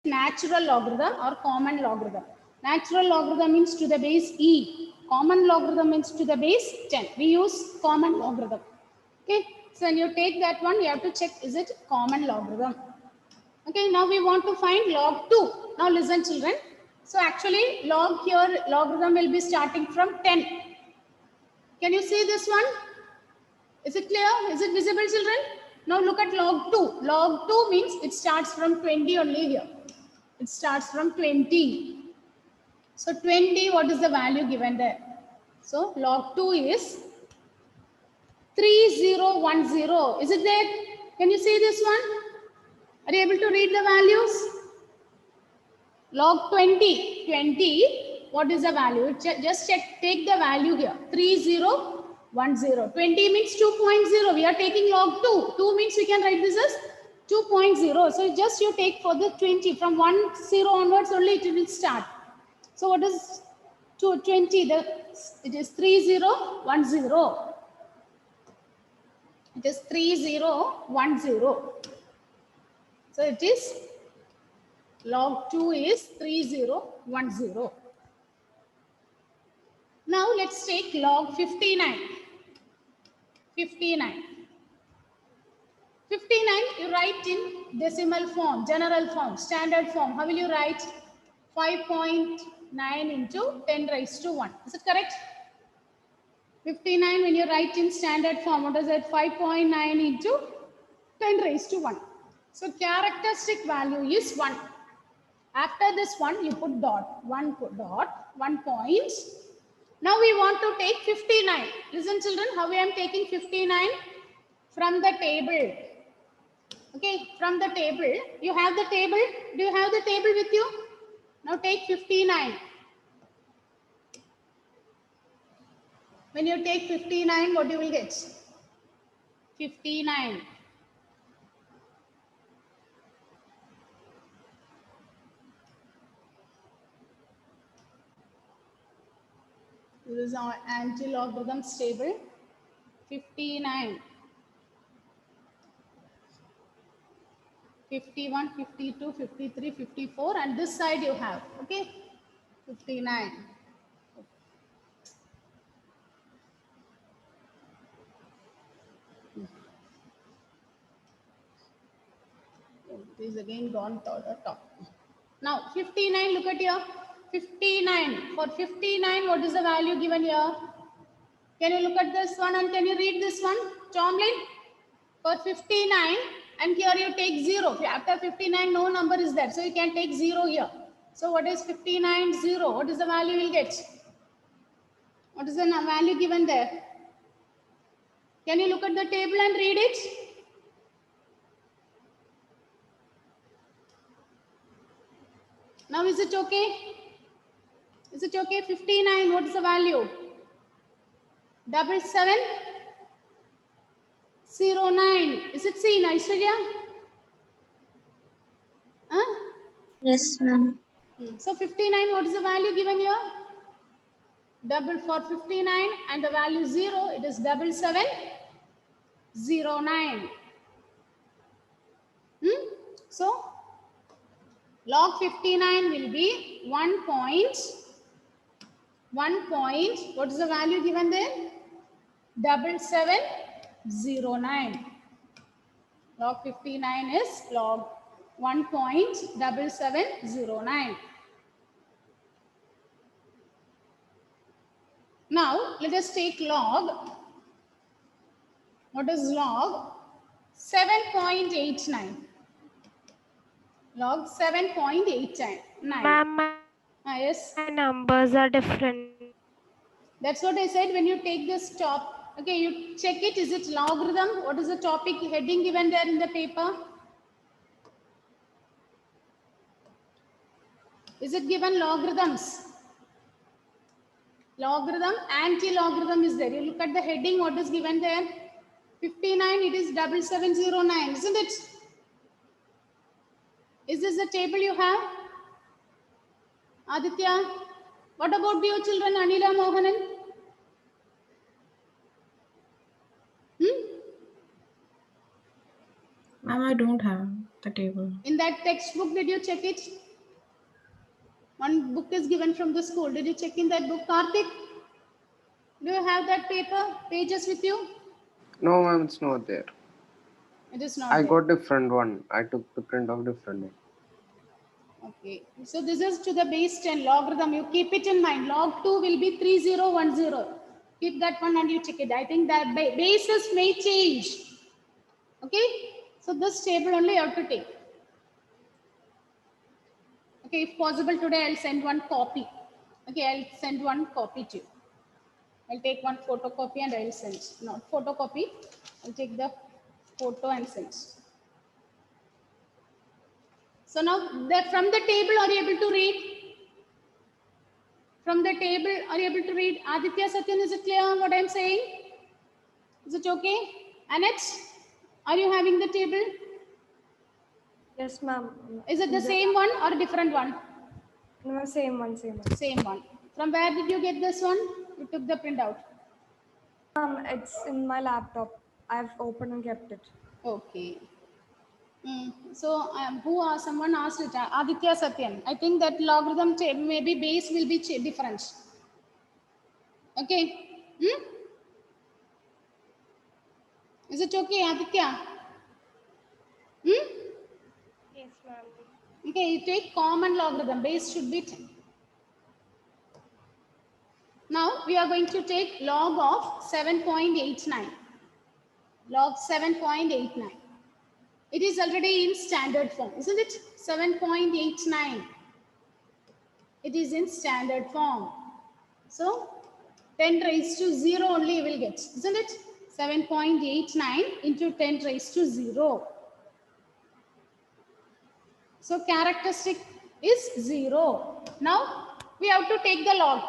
natural logarithm or common logarithm. Natural logarithm means to the base e. Common logarithm means to the base 10. We use common logarithm. Okay. So when you take that one, you have to check is it common logarithm. Okay. Now we want to find log 2. Now listen, children. So actually log here, logarithm will be starting from 10. Can you see this one? Is it clear? Is it visible, children? Now look at log 2. Log 2 means it starts from 20 only here. It starts from 20. So 20, what is the value given there? So log 2 is 3010. Is it there? Can you see this one? Are you able to read the values? Log 20. 20, what is the value? Just check, take the value here. 3010. 20 means 2.0. We are taking log 2. 2 means we can write this as 2.0. So just you take for the 20. From 10 onwards only it will start. So what is 20? It is 3010. It is 3010. So it is log 2 is 3010. Now let's take log 59. 59. 59 you write in decimal form, general form, standard form. How will you write? 5.9 into 10 raised to 1. Is it correct? 59 when you write in standard form, what is it? 5.9 into 10 raised to 1. So characteristic value is 1. After this one, you put dot. 1 put dot, 1 point. Now we want to take 59. Listen children, how I am taking 59? From the table. Okay, from the table. You have the table? Do you have the table with you? Now take 59. When you take 59, what you will get? 59. This is our anti-logarithms table. 59. 51, 52, 53, 54, and this side you have, okay? 59. It is again gone to the top. Now 59, look at here. 59. For 59, what is the value given here? Can you look at this one and can you read this one? Tomlin? For 59, and here you take 0. After 59, no number is there. So you can take 0 here. So what is 59, 0? What is the value you will get? What is the value given there? Can you look at the table and read it? Now is it okay? Is it okay? 59, what is the value? 7709. Is it seen, Aishwarya? Huh? Yes, ma'am. So 59, what is the value given here? Double for 59 and the value 0, it is 7709. So log 59 will be 1 point, what is the value given there? 7709. Log 59 is log 1.7709. Now let us take log. What is log? 7.89. Log 7.89. Ma'am, Yes. my numbers are different. That's what I said. When you take this top, okay, you check it. Is it logarithm? What is the topic heading given there in the paper? Is it given logarithms? Logarithm, anti-logarithm is there. You look at the heading, what is given there? 59, it is 7709, isn't it? Is this the table you have? Aditya, what about you children, Anila, Mohanan? Ma'am, I don't have. the table. In that textbook, did you check it? One book is given from the school. Did you check in that book, Karthik? Do you have that pages with you? No, ma'am, it's not there. It is not I there. got different one. I took the print of different one. Okay. So this is to the base 10 logarithm. You keep it in mind. Log 2 will be 3010. Keep that one and you check it. I think that bases may change. Okay. So this table only you have to take. Okay. If possible today, I'll send one copy. Okay. I'll send one copy to you. I'll take one photocopy and I'll send. Not photocopy. I'll take the photo and send. So now that from the table, are you able to read? From the table, are you able to read? Aditya, Satyan, is it clear what I'm saying? Is it okay? Annette, are you having the table? Yes, ma'am. Is it the same one or different one? No, same one, same one. Same one. From where did you get this one? You took the printout. It's in my laptop. I've opened and kept it. Okay. So someone asked it, Aditya Satyan. I think that logarithm maybe base will be different. Okay. Is it okay, Aditya? Yes, ma'am. Okay, you take common logarithm. Base should be 10. Now we are going to take log of 7.89. Log 7.89. It is already in standard form, isn't it? 7.89. It is in standard form. So 10 raised to 0 only you will get, isn't it? 7.89 into 10 raised to 0. So characteristic is 0. Now we have to take the log.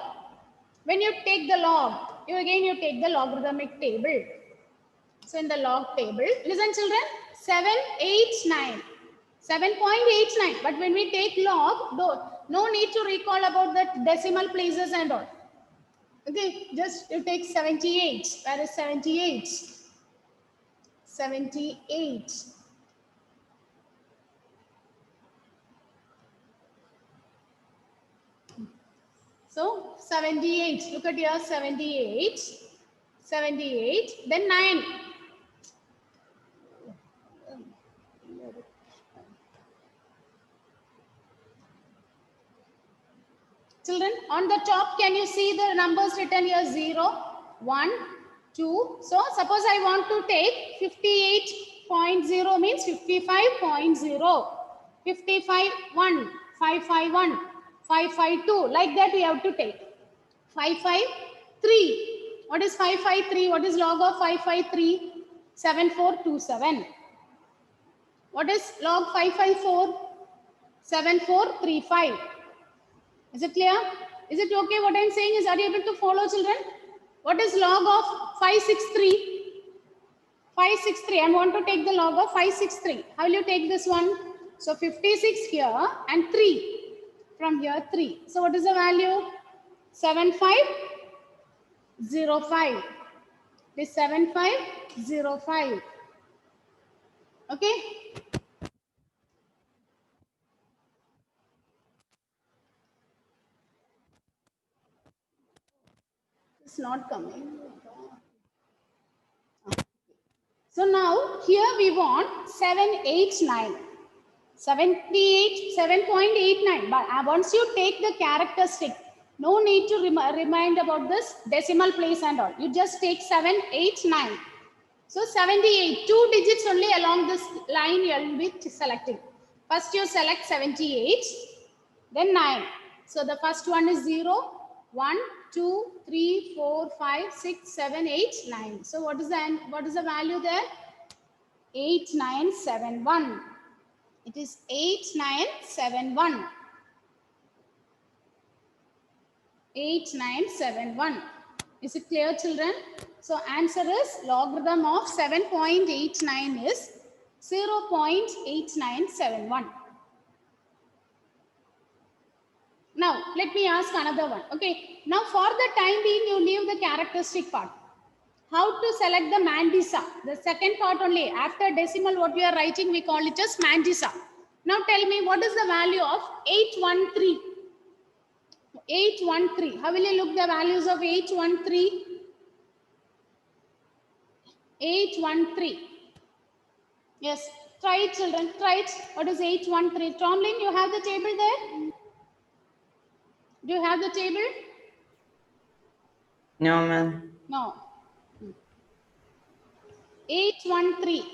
When you take the log, you take the logarithmic table. So in the log table, listen children, 789. 7.89. But when we take log, no need to recall about the decimal places and all. Okay, just you take 78. Where is 78? 78. So 78. Look at here, 78. 78. Then 9. Children, on the top, can you see the numbers written here? 0, 1, 2. So suppose I want to take 58.0 means 55.0. 55, 1, 551, 552. Like that we have to take. 553. What is 553? What is log of 553? 7427. What is log 554? 7435. Is it clear? Is it okay what I'm saying is, are you able to follow children? What is log of 563? 563. I want to take the log of 563. How will you take this one? So 56 here and 3. From here 3. So what is the value? 7505. This 7505. Okay. It's not coming. So now here we want 789. 7.89. But once you take the characteristic, no need to remind about this decimal place and all. You just take 789. So 78. 2 digits only along this line you will be selecting. First you select 78. Then 9. So the first one is 0. 1, 2, 3, 4, 5, 6, 7, 8, 9. So what is the value there? 8971. It is 8971. 8971. Is it clear, children? So answer is logarithm of 7.89 is 0.8971. Now, let me ask another one. Okay. Now, for the time being, you leave the characteristic part. How to select the Mandisa? The second part only. After decimal, what we are writing, we call it as Mandisa. Now tell me, what is the value of 813? 813. How will you look the values of 813? 813. Yes. Try it, children. Try it. What is 813? Tomlin, you have the table there? Do you have the table? No, ma'am. No. 813.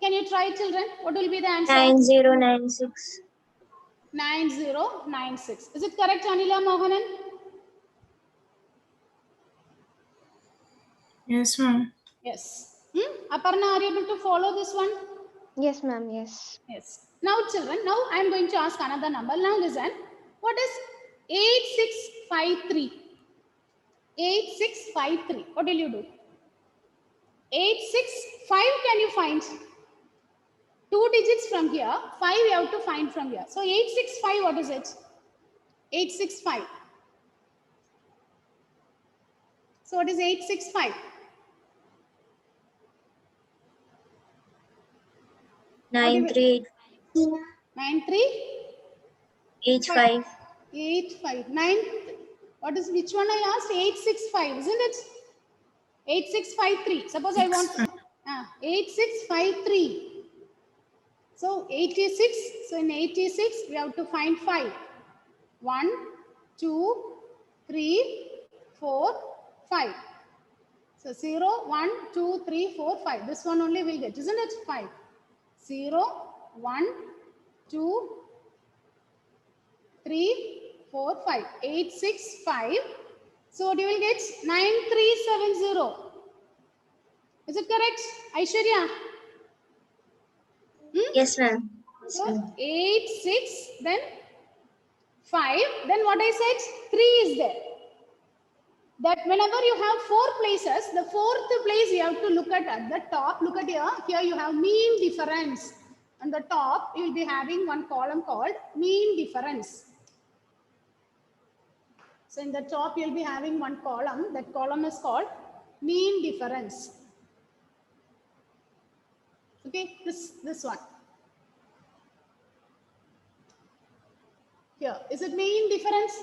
Can you try, children? What will be the answer? 9096. 9096. Is it correct, Anila Mohanan? Yes, ma'am. Yes. Aparna, are you able to follow this one? Yes, ma'am. Yes. Yes. Now, children, now I am going to ask another number. Now, listen. What is 8653? 8653. What will you do? 865 can you find? 2 digits from here. 5 you have to find from here. So, 865, what is it? 865. So, what is 865? 9385. 9385. 859. What is, which one I asked? 865, isn't it? 8653. Suppose I want 8653. So 86. So in 86, we have to find 5. 1, 2, 3, 4, 5. So 0, 1, 2, 3, 4, 5. This one only will get, isn't it? 5. 0, 1, 2, 3, 4, 5. 8, 6, 5. So what you will get? 9370. Is it correct, Aishwarya? Yes, ma'am. So 8, 6, then 5. Then what I said? 3 is there. That whenever you have 4 places, the 4th place you have to look at the top. Look at here. Here you have mean difference. On the top, you will be having one column called mean difference. So in the top, you will be having one column. That column is called mean difference. Okay, this one. Here, is it mean difference?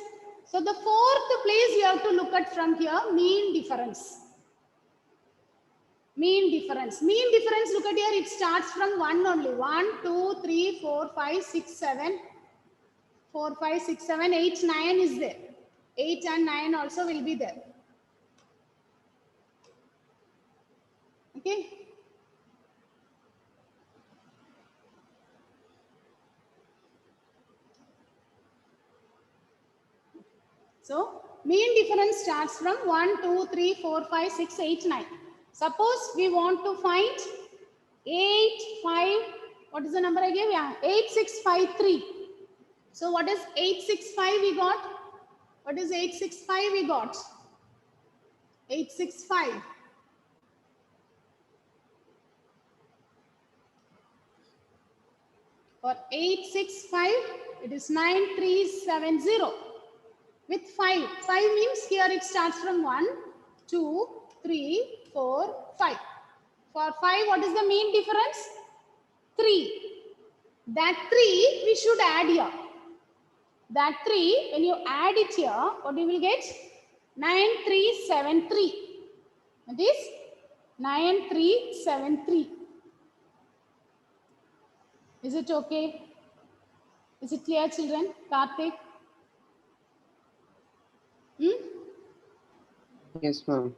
So the 4th place you have to look at from here, mean difference. Mean difference. Mean difference, look at here, it starts from 1 only. 1, 2, 3, 4, 5, 6, 7. 4, 5, 6, 7, 8, 9 is there. 8 and 9 also will be there. Okay. So, mean difference starts from 1, 2, 3, 4, 5, 6, 8, 9. Suppose we want to find 8, 5, what is the number I gave? Yeah, 8653. So, what is 865 we got? What is 865 we got? 865. For 865, it is 9370. With 5. 5 means here it starts from 1, 2, 3, 4, 5. For 5, what is the mean difference? 3. That 3 we should add here. That 3, when you add it here, what you will get? 9373. That is 9373. Is it okay? Is it clear, children? Karthik? Yes, ma'am.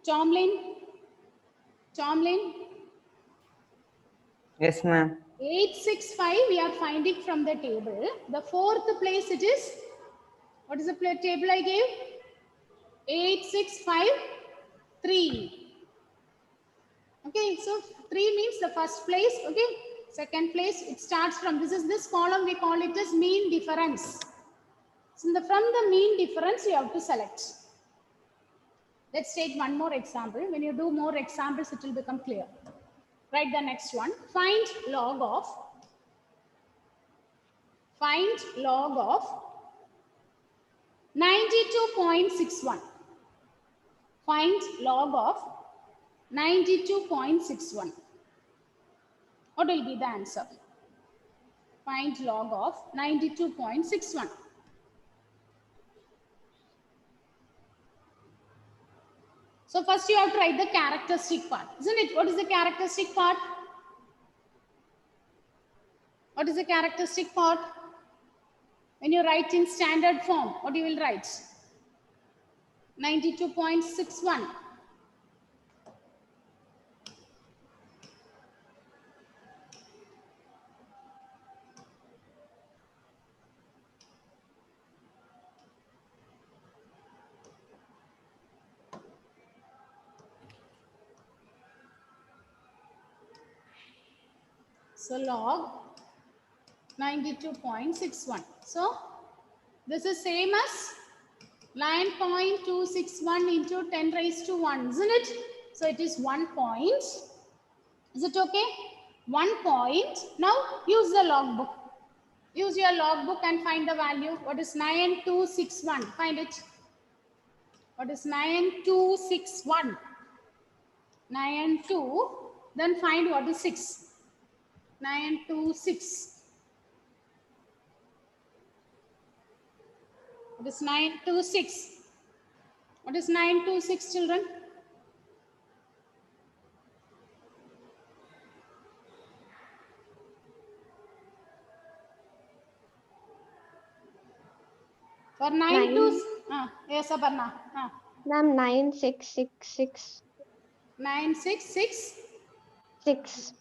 Tomlin? Tomlin? Yes, ma'am. 865 we are finding from the table. The 4th place it is, what is the table I gave? 8653. Okay, so 3 means the first place. Okay, second place it starts from, this column we call it as mean difference. So from the mean difference you have to select. Let's take one more example. When you do more examples, it will become clear. Write the next one. Find log of 92.61. Find log of 92.61. What will be the answer? Find log of 92.61. So first you have to write the characteristic part, isn't it? What is the characteristic part? What is the characteristic part? When you write in standard form, what you will write? 92.61. So log 92.61. So this is same as 9.261 into 10 raised to 1, isn't it? So it is 1 point. Is it okay? 1 point. Now use the logbook. Use your logbook and find the value. What is 9261? Find it. What is 9261? 92. Then find what is 6. 926. What is 926? What is 926, children? For 9 to yes, Aparna. Ma'am, 9666. 966. 6.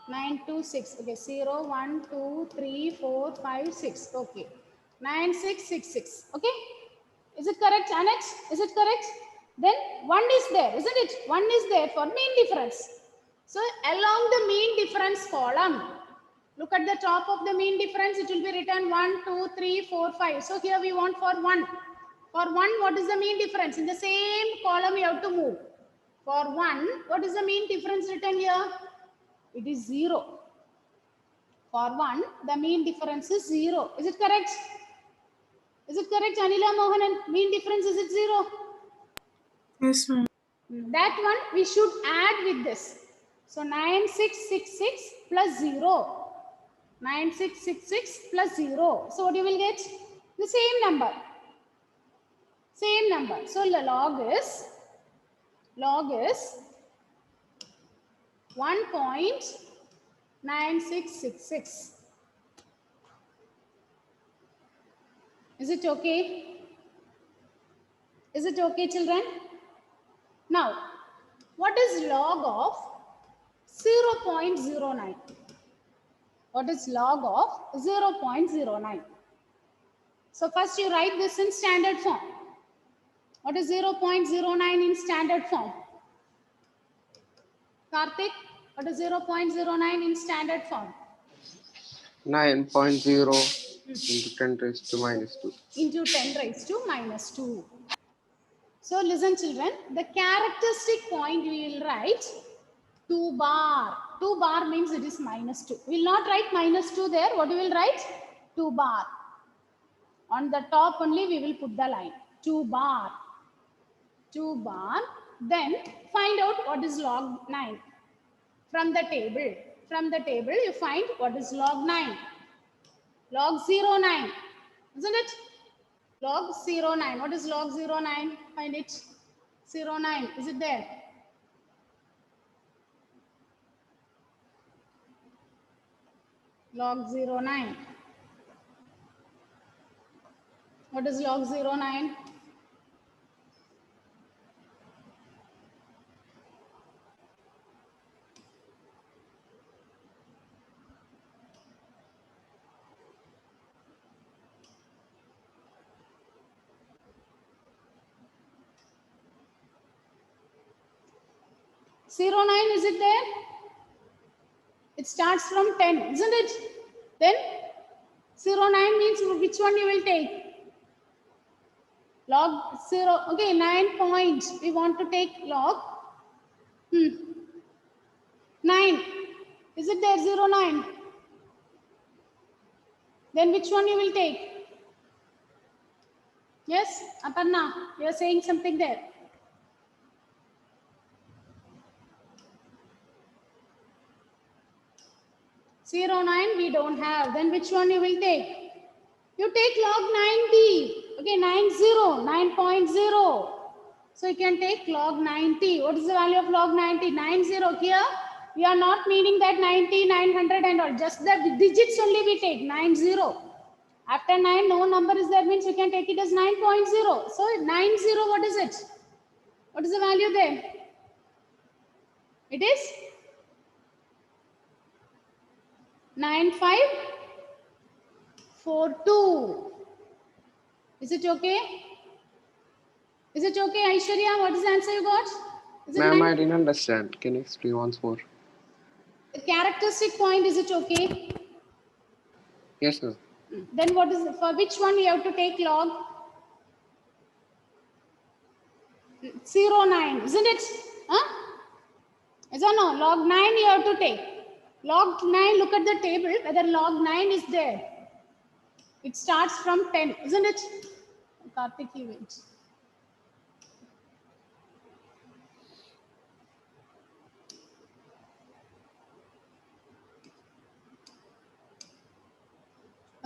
926. Okay, 0, 1, 2, 3, 4, 5, 6. Okay. 9666. Okay. Is it correct, Annette? Is it correct? Then 1 is there, isn't it? 1 is there for mean difference. So along the mean difference column, look at the top of the mean difference. It will be written 1, 2, 3, 4, 5. So here we want for 1. For 1, what is the mean difference? In the same column you have to move. For 1, what is the mean difference written here? It is 0. For 1, the mean difference is 0. Is it correct? Is it correct, Anila Mohanan? Mean difference, is it 0? Yes, ma'am. That one we should add with this. So 9666 plus 0. 9666 plus 0. So what you will get? The same number. Same number. So the log is 1.9666. Is it okay? Is it okay, children? Now, what is log of 0.09? What is log of 0.09? So first you write this in standard form. What is 0.09 in standard form? Karthik, what is 0.09 in standard form? 9.0 into 10 raised to minus 2. Into 10 raised to minus 2. So listen, children, the characteristic point we will write 2 bar. 2 bar means it is minus 2. We will not write minus 2 there. What we will write? 2 bar. On the top only we will put the line. 2 bar. 2 bar. Then find out what is log 9. From the table. From the table you find what is log 9. Log 09. Isn't it? Log 09. What is log 09? Find it. 09. Is it there? Log 09. What is log 09? Zero 9, is it there? It starts from 10, isn't it? Then 09 means which one you will take? Log 0. Okay, 9 points. We want to take log 9. Is it there? 09. Then which one you will take? Yes, Aparna, you are saying something there. 09 we don't have. Then which one you will take? You take log 90. Okay, 9.0. So you can take log 90. What is the value of log 90? 90 here. We are not meaning that 90, 900 and all. Just the digits only we take 90. After 9, no number is there, means we can take it as 9.0. So 90, what is it? What is the value there? It is 9542. Is it okay? Is it okay, Aishwarya? What is the answer you got? Is it Ma'am, I 9? didn't understand. Can you explain once more? The characteristic point, is it okay? Yes, ma'am. Then what is, for which one you have to take log? 09, isn't it? Huh? Yes or no? Log 9 you have to take. Log 9, look at the table, whether log 9 is there. It starts from 10, isn't it? Karthik, you wait.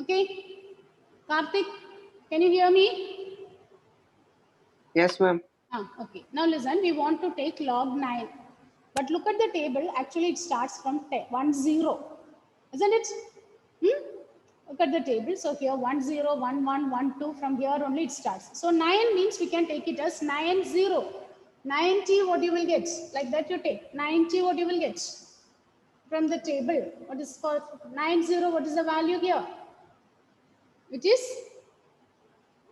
Okay. Karthik, can you hear me? Yes, ma'am. Okay. Now listen, we want to take log 9. But look at the table. Actually, it starts from 10, 10. Isn't it? Look at the table. So here 10, 11, 12. From here only it starts. So 9 means we can take it as 90. 90, what you will get? Like that you take. 90, what you will get? From the table. What is for 90? What is the value here? Which is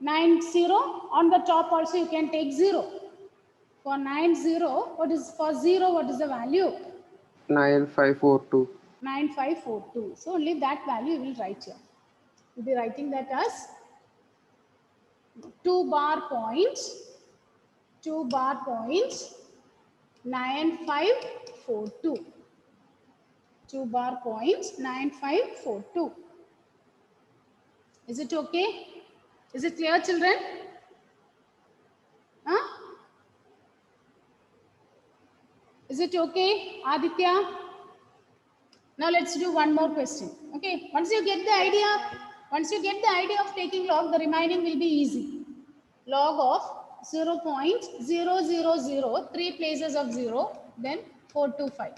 90. On the top also you can take 0. For 90, what is for 0? What is the value? 9542. 9542. So only that value you will write here. You'll be writing that as 2 bar points 9542. 2 bar points 9542. Is it okay? Is it clear, children? Huh? Is it okay, Aditya? Now let's do one more question. Okay, once you get the idea of taking log, the remaining will be easy. Log of 0.000, 3 places of 0, then 425.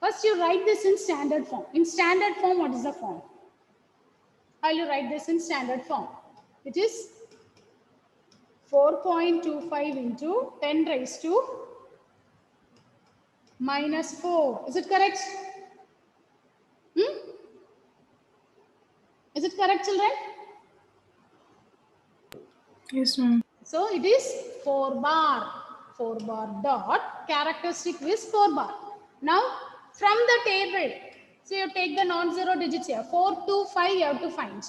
First you write this in standard form. In standard form, what is the form? How will you write this in standard form? It is 4.25 into 10 raised to minus 4. Is it correct? Is it correct, children? Yes, ma'am. So it is 4 bar. 4 bar dot. Characteristic is 4 bar. Now from the table, so you take the non-zero digits here. 425 you have to find.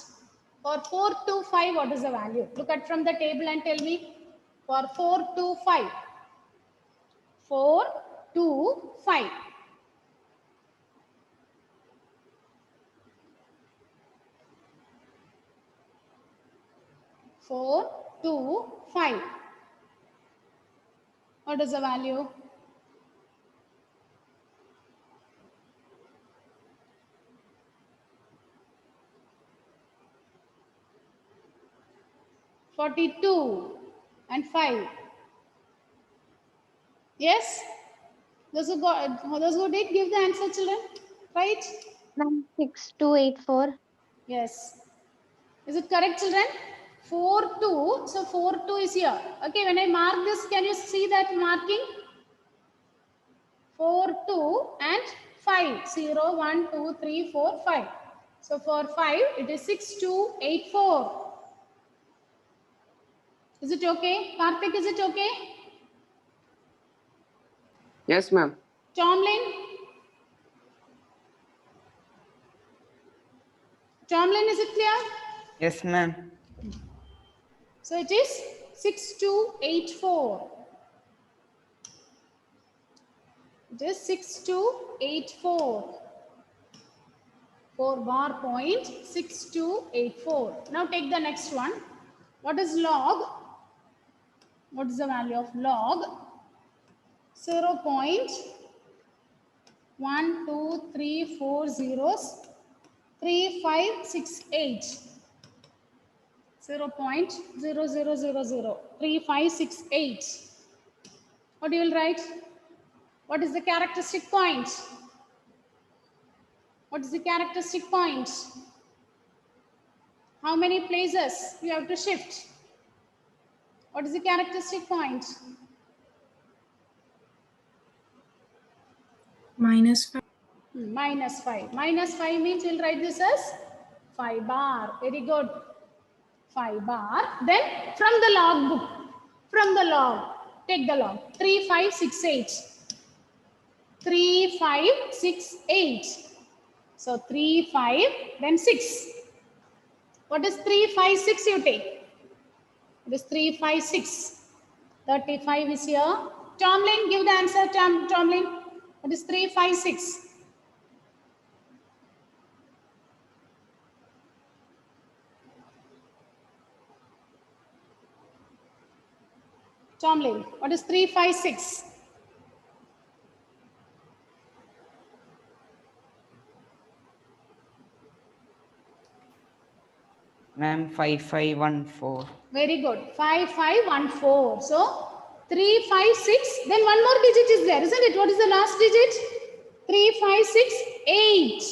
For 425, what is the value? Look at from the table and tell me. For 425. 425. Four, two, 5. What is the value? $42 and 5. Yes? Those who did give the answer, children, right? Ma'am, 6284. Yes. Is it correct, children? 4, 2. So 4, 2 is here. Okay, when I mark this, can you see that marking? 4, 2 and 5. 0, 1, 2, 3, 4, 5. So for 5, it is 6284. Is it okay? Karthik, is it okay? Yes, ma'am. Tomlin? Tomlin, is it clear? Yes, ma'am. So it is 6284. It is 6284. 4 bar point 6284. Now take the next one. What is log? What is the value of log? 0.000 1, 2, 3, 4 zeros. 3, 5, 6, 8. 0.0000. 3, 5, 6, 8. What you will write? What is the characteristic point? What is the characteristic point? How many places you have to shift? What is the characteristic point? -5. Minus 5. Minus 5 means we'll write this as 5 bar. Very good. 5 bar. Then from the log book, from the log, take the log. 3, 5, 6, 8. 3, 5, 6, 8. So 3, 5, then 6. What is 3, 5, 6 you take? It is 3, 5, 6. 35 is here. Tomlin, give the answer, Tomlin. What is 3, 5, 6? Tomlin, what is 3, 5, 6? Ma'am, 5514. Very good. 5, 5, 1, 4. So 3, 5, 6. Then one more digit is there, isn't it? What is the last digit? 3, 5, 6, 8.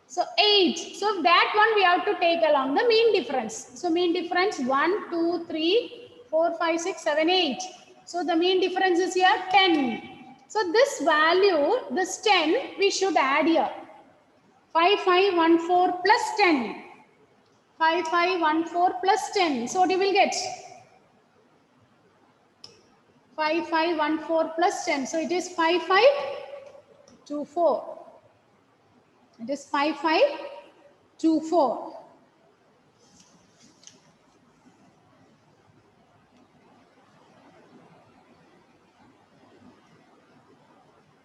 So 8. So that one we have to take along the mean difference. So mean difference 1, 2, 3, 4, 5, 6, 7, 8. So the mean difference is here 10. So this value, this 10, we should add here. 5, 5, 1, 4 plus 10. 5, 5, 1, 4 plus 10. So what you will get? 5, 5, 1, 4 plus 10. So it is 5, 5, 2, 4. It is 5, 5, 2, 4.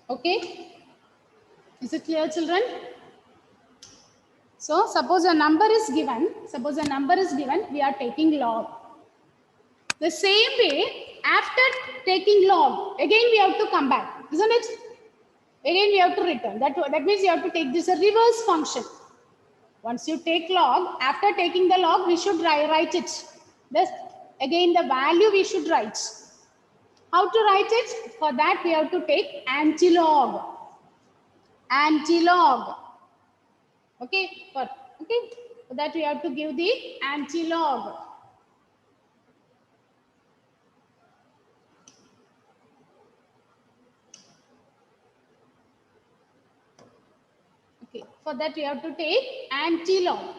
Okay. Is it clear, children? So suppose a number is given. Suppose a number is given. We are taking log. The same way, after taking log, again we have to come back, isn't it? Again we have to return. That means you have to take this a reverse function. Once you take log, after taking the log, we should write it. This again the value we should write. How to write it? For that we have to take anti-log. Anti-log. Okay, for that we have to give the anti-log. Okay, for that we have to take anti-log.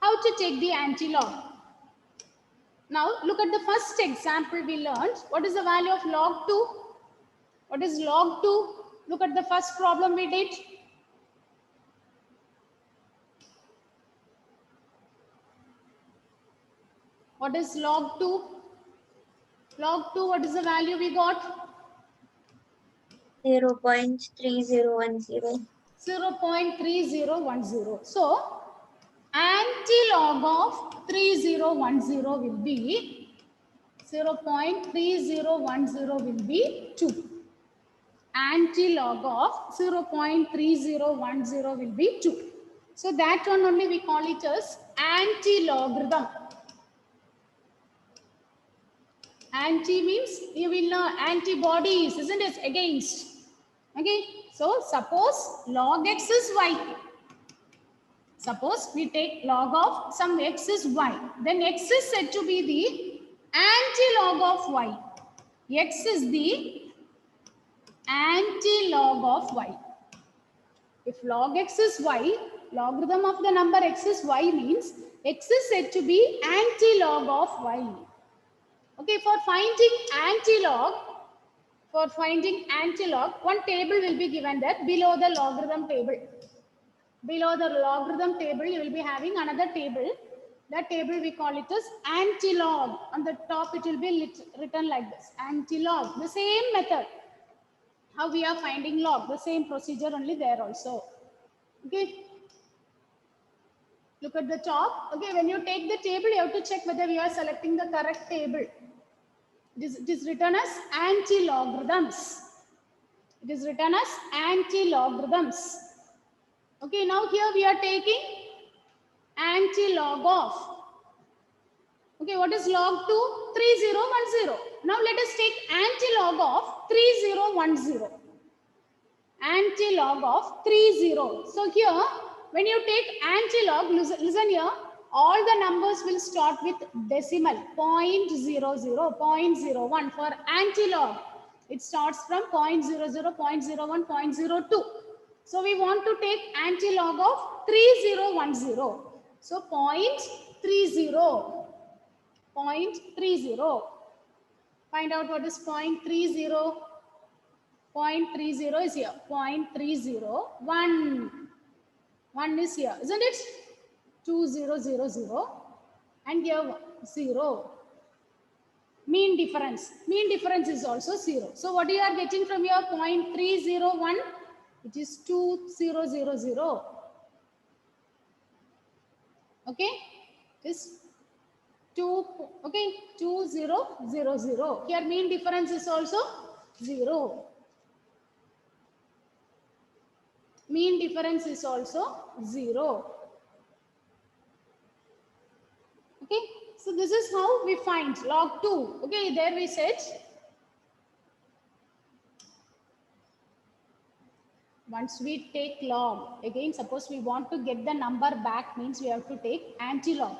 How to take the anti-log? Now look at the first example we learned. What is the value of log 2? What is log 2? Look at the first problem we did. What is log 2? Log 2, what is the value we got? 0.3010. 0.3010. So, anti-log of 3010 will be 0.3010 will be 2. Anti-log of 0.3010 will be 2. So, that one only we call it as anti-logarithm. Anti means you will know antibodies, isn't it? Against. Okay. So suppose log x is y. Suppose we take log of some x is y. Then x is said to be the anti-log of y. X is the anti-log of y. If log x is y, logarithm of the number x is y means x is said to be anti-log of y. Okay, for finding anti-log, one table will be given there below the logarithm table. Below the logarithm table, you will be having another table. That table we call it as anti-log. On the top, it will be written like this, anti-log. The same method. How we are finding log, the same procedure only there also. Okay. Look at the top. Okay, when you take the table, you have to check whether you are selecting the correct table. It is written as anti-logarithms. It is written as anti-logarithms. Okay, now here we are taking anti-log of. Okay, what is log 2? 3010. Now let us take anti-log of 3010. Anti-log of 30. So here, when you take anti-log, listen here, all the numbers will start with decimal, 0.00, 0.01 for anti-log. It starts from 0.00, 0.01, 0.02. So we want to take anti-log of 3010. So 0.30, 0.30. Find out what is 0.30. 0.30 is here. 0.301. 1 is here, isn't it? 2000 and here 0. Mean difference. Mean difference is also 0. So what you are getting from your 0.301? It is 2000. Okay? This 2, okay, 2000. Here mean difference is also 0. Mean difference is also 0. Okay, so this is how we find log 2. Okay, there we said once we take log, again suppose we want to get the number back, means we have to take anti-log.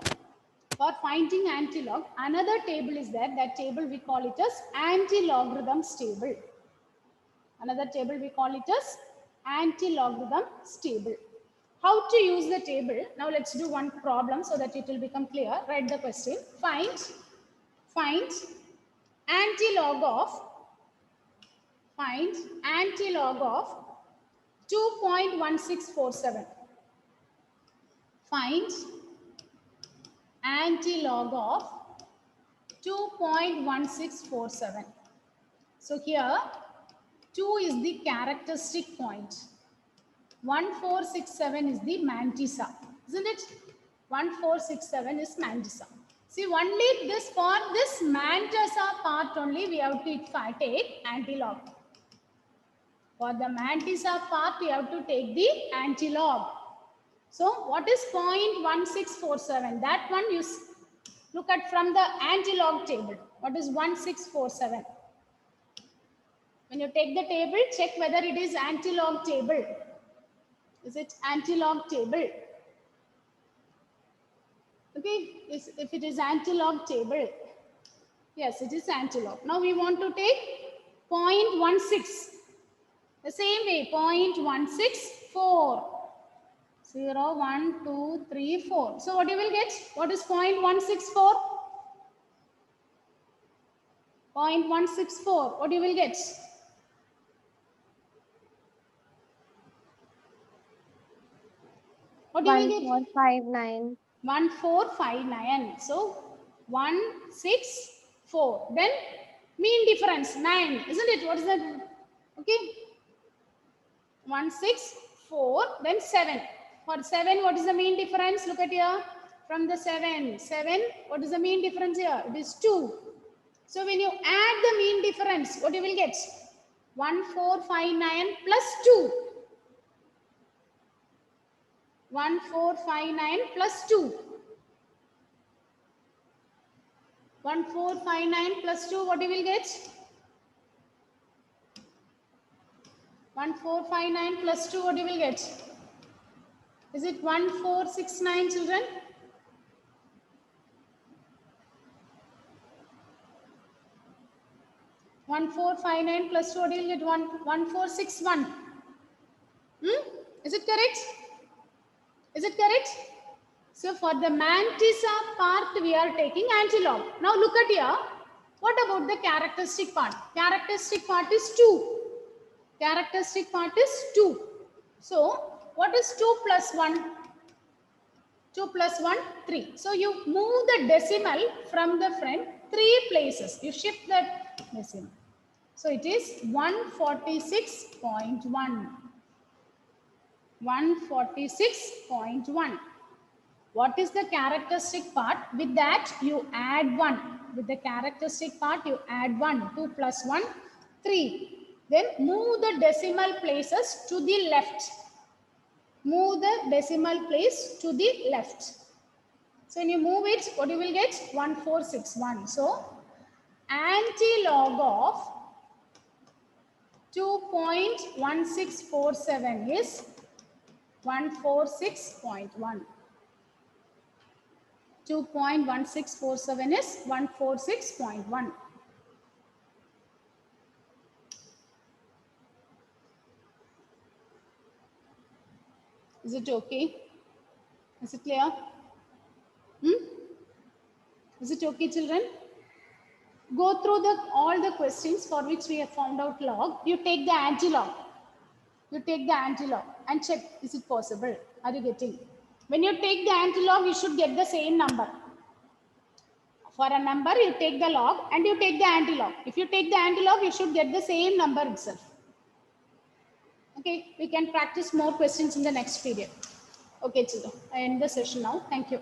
For finding anti-log, another table is there. That table we call it as anti-logarithms table. Another table we call it as anti-logarithms table. How to use the table? Now let's do one problem so that it will become clear. Write the question. Find anti-log of 2.1647. Find anti-log of 2.1647. So here 2 is the characteristic point. 1467 is the mantissa, isn't it? 1467 is mantissa. See, only this for this mantissa part only we have to take anti-log. For the mantissa part we have to take the anti-log. So what is 0.1647? That one you look at from the anti-log table. What is 1647? When you take the table, check whether it is anti-log table. Is it anti-log table? Okay, if it is anti-log table, yes, it is anti-log. Now we want to take 0.16. The same way, 0.164. 0, 1, 2, 3, 4. So what you will get? What is 0.164? 0.164. What you will get? What do you will get? 1459. 1459. So 164. Then mean difference 9, isn't it? What is that? Okay. 164. Then 7. For 7, what is the mean difference? Look at here. From the 7. 7. What is the mean difference here? It is 2. So when you add the mean difference, what you will get? 1459 plus 2. 1459 plus 2. 1459 plus 2, what you will get? 1459 plus 2, what you will get? Is it 1469, children? One 459 plus 2, what you will get? 1461. Is it correct? Is it correct? So for the mantissa part, we are taking anti-log. Now look at here. What about the characteristic part? Characteristic part is 2. Characteristic part is 2. So what is 2 plus 1? 2 plus 1, 3. So you move the decimal from the front 3 places. You shift the decimal. So it is 146.1. 146.1. What is the characteristic part? With that, you add 1. With the characteristic part, you add 1. 2 plus 1, 3. Then move the decimal places to the left. Move the decimal place to the left. So when you move it, what you will get? 1461. So anti-log of 2.1647 is 146.1. 2.1647 is 146.1. Is it okay? Is it clear? Is it okay, children? Go through all the questions for which we have found out log. You take the anti-log. You take the anti-log and check, is it possible? Are you getting? When you take the anti-log, you should get the same number. For a number, you take the log and you take the anti-log. If you take the anti-log, you should get the same number itself. Okay, we can practice more questions in the next period. Okay, children, I end the session now. Thank you.